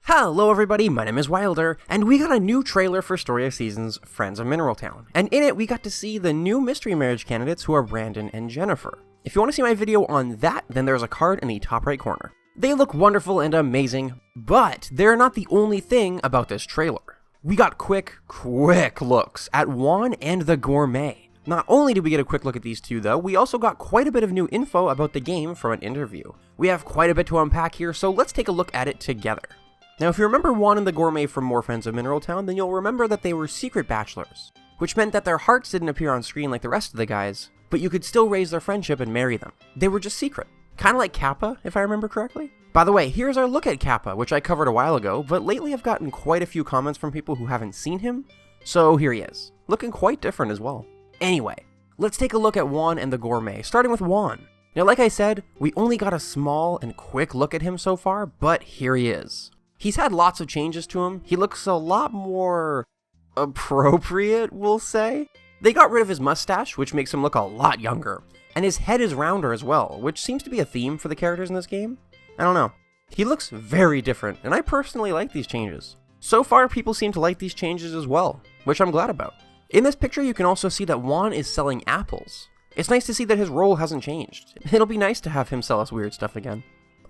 Hello everybody, my name is Wilder, and we got a new trailer for Story of Seasons Friends of Mineral Town. And in it, we got to see the new mystery marriage candidates who are Brandon and Jennifer. If you want to see my video on that, then there's a card in the top right corner. They look wonderful and amazing, but they're not the only thing about this trailer. We got quick looks at Juan and the Gourmet. Not only did we get a quick look at these two though, we also got quite a bit of new info about the game from an interview. We have quite a bit to unpack here, so let's take a look at it together. Now, if you remember Juan and the Gourmet from more Friends of Mineral Town, then you'll remember that they were secret bachelors, which meant that their hearts didn't appear on screen like the rest of the guys, but you could still raise their friendship and marry them. They were just secret. Kinda like Kappa, if I remember correctly. By the way, here's our look at Kappa, which I covered a while ago, but lately I've gotten quite a few comments from people who haven't seen him, so here he is, looking quite different as well. Anyway, let's take a look at Juan and the Gourmet, starting with Juan. Now, like I said, we only got a small and quick look at him so far, but here he is. He's had lots of changes to him. He looks a lot more appropriate, we'll say. They got rid of his mustache, which makes him look a lot younger. And his head is rounder as well, which seems to be a theme for the characters in this game. I don't know. He looks very different, and I personally like these changes. So far, people seem to like these changes as well, which I'm glad about. In this picture, you can also see that Juan is selling apples. It's nice to see that his role hasn't changed. It'll be nice to have him sell us weird stuff again.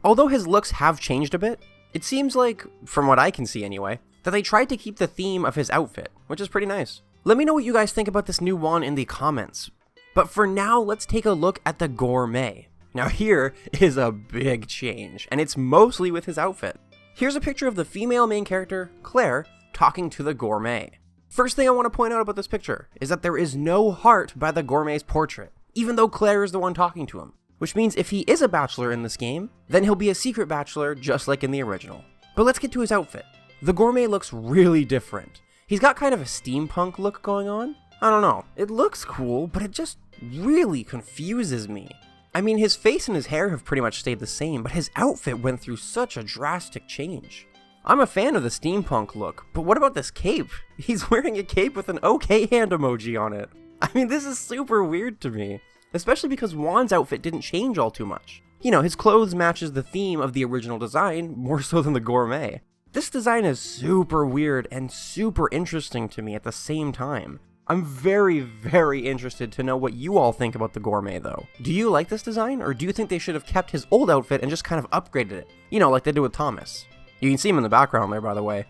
Although his looks have changed a bit, it seems like, from what I can see anyway, that they tried to keep the theme of his outfit, which is pretty nice. Let me know what you guys think about this new Juan in the comments. But for now, let's take a look at the Gourmet. Now here is a big change, and it's mostly with his outfit. Here's a picture of the female main character, Claire, talking to the Gourmet. First thing I want to point out about this picture is that there is no heart by the Gourmet's portrait, even though Claire is the one talking to him. Which means if he is a bachelor in this game, then he'll be a secret bachelor just like in the original. But let's get to his outfit. The Gourmet looks really different. He's got kind of a steampunk look going on. I don't know, it looks cool, but it just really confuses me. I mean, his face and his hair have pretty much stayed the same, but his outfit went through such a drastic change. I'm a fan of the steampunk look, but what about this cape? He's wearing a cape with an OK hand emoji on it. I mean, this is super weird to me. Especially because Juan's outfit didn't change all too much. You know, his clothes matches the theme of the original design more so than the Gourmet. This design is super weird and super interesting to me at the same time. I'm very interested to know what you all think about the Gourmet though. Do you like this design, or do you think they should have kept his old outfit and just kind of upgraded it? You know, like they did with Thomas. You can see him in the background there, by the way.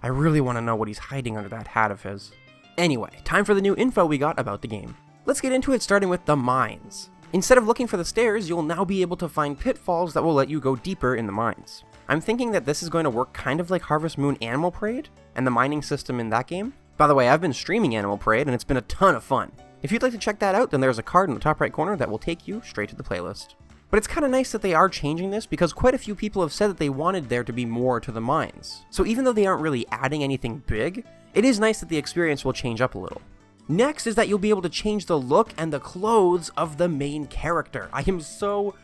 I really want to know what he's hiding under that hat of his. Anyway, time for the new info we got about the game. Let's get into it, starting with the mines. Instead of looking for the stairs, you'll now be able to find pitfalls that will let you go deeper in the mines. I'm thinking that this is going to work kind of like Harvest Moon Animal Parade and the mining system in that game. By the way, I've been streaming Animal Parade and it's been a ton of fun. If you'd like to check that out, then there's a card in the top right corner that will take you straight to the playlist. But it's kind of nice that they are changing this because quite a few people have said that they wanted there to be more to the mines. So even though they aren't really adding anything big, it is nice that the experience will change up a little. Next is that you'll be able to change the look and the clothes of the main character. I am so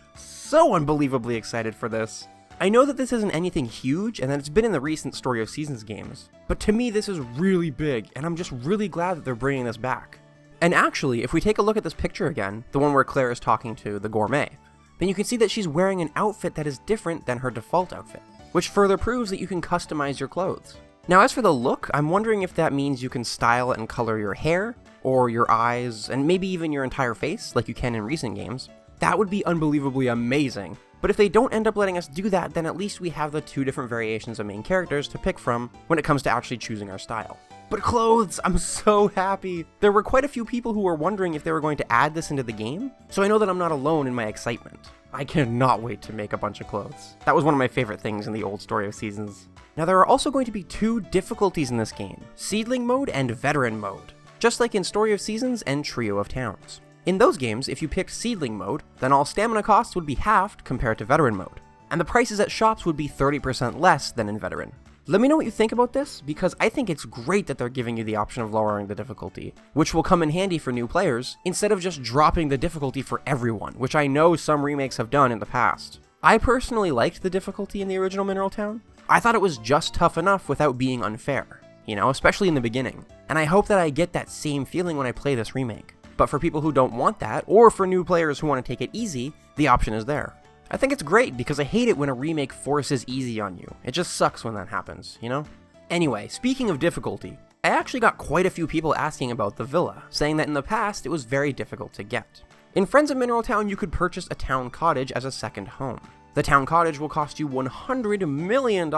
unbelievably excited for this. I know that this isn't anything huge and that it's been in the recent Story of Seasons games, but to me this is really big and I'm just really glad that they're bringing this back. And actually, if we take a look at this picture again, the one where Claire is talking to the Gourmet, then you can see that she's wearing an outfit that is different than her default outfit, which further proves that you can customize your clothes. Now, as for the look, I'm wondering if that means you can style and color your hair, or your eyes, and maybe even your entire face, like you can in recent games. That would be unbelievably amazing. But if they don't end up letting us do that, then at least we have the two different variations of main characters to pick from when it comes to actually choosing our style. But clothes! I'm so happy! There were quite a few people who were wondering if they were going to add this into the game, so I know that I'm not alone in my excitement. I cannot wait to make a bunch of clothes. That was one of my favorite things in the old Story of Seasons. Now there are also going to be two difficulties in this game, Seedling Mode and Veteran Mode, just like in Story of Seasons and Trio of Towns. In those games, if you picked Seedling Mode, then all stamina costs would be halved compared to Veteran Mode, and the prices at shops would be 30% less than in Veteran. Let me know what you think about this, because I think it's great that they're giving you the option of lowering the difficulty, which will come in handy for new players, instead of just dropping the difficulty for everyone, which I know some remakes have done in the past. I personally liked the difficulty in the original Mineral Town. I thought it was just tough enough without being unfair, you know, especially in the beginning, and I hope that I get that same feeling when I play this remake. But for people who don't want that, or for new players who want to take it easy, the option is there. I think it's great because I hate it when a remake forces easy on you. It just sucks when that happens, you know? Anyway, speaking of difficulty, I actually got quite a few people asking about the villa, saying that in the past it was very difficult to get. In Friends of Mineral Town, you could purchase a town cottage as a second home. The town cottage will cost you $100 million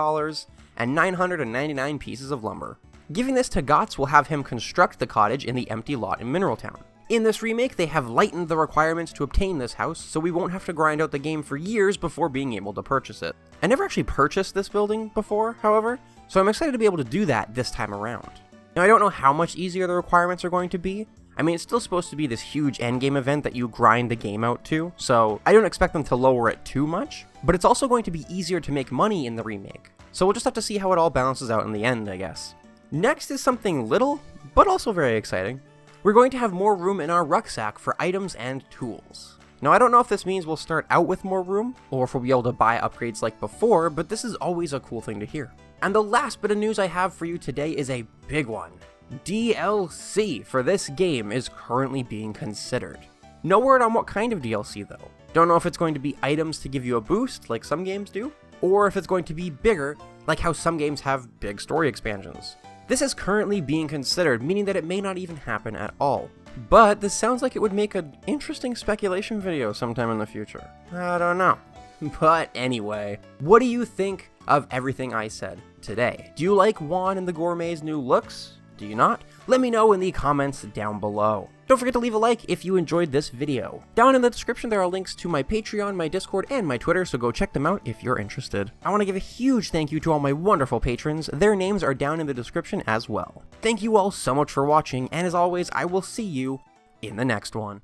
and 999 pieces of lumber. Giving this to Gotts will have him construct the cottage in the empty lot in Mineral Town. In this remake, they have lightened the requirements to obtain this house, so we won't have to grind out the game for years before being able to purchase it. I never actually purchased this building before, however, so I'm excited to be able to do that this time around. Now, I don't know how much easier the requirements are going to be. I mean, it's still supposed to be this huge endgame event that you grind the game out to, so I don't expect them to lower it too much, but it's also going to be easier to make money in the remake. So we'll just have to see how it all balances out in the end, I guess. Next is something little, but also very exciting. We're going to have more room in our rucksack for items and tools. Now, I don't know if this means we'll start out with more room, or if we'll be able to buy upgrades like before, but this is always a cool thing to hear. And the last bit of news I have for you today is a big one. DLC for this game is currently being considered. No word on what kind of DLC though. Don't know if it's going to be items to give you a boost, like some games do, or if it's going to be bigger, like how some games have big story expansions. This is currently being considered, meaning that it may not even happen at all. But this sounds like it would make an interesting speculation video sometime in the future. I don't know. But anyway, what do you think of everything I said today? Do you like Juan and the Gourmet's new looks? Do you not? Let me know in the comments down below. Don't forget to leave a like if you enjoyed this video. Down in the description there are links to my Patreon, my Discord, and my Twitter, so go check them out if you're interested. I want to give a huge thank you to all my wonderful patrons. Their names are down in the description as well. Thank you all so much for watching, and as always, I will see you in the next one.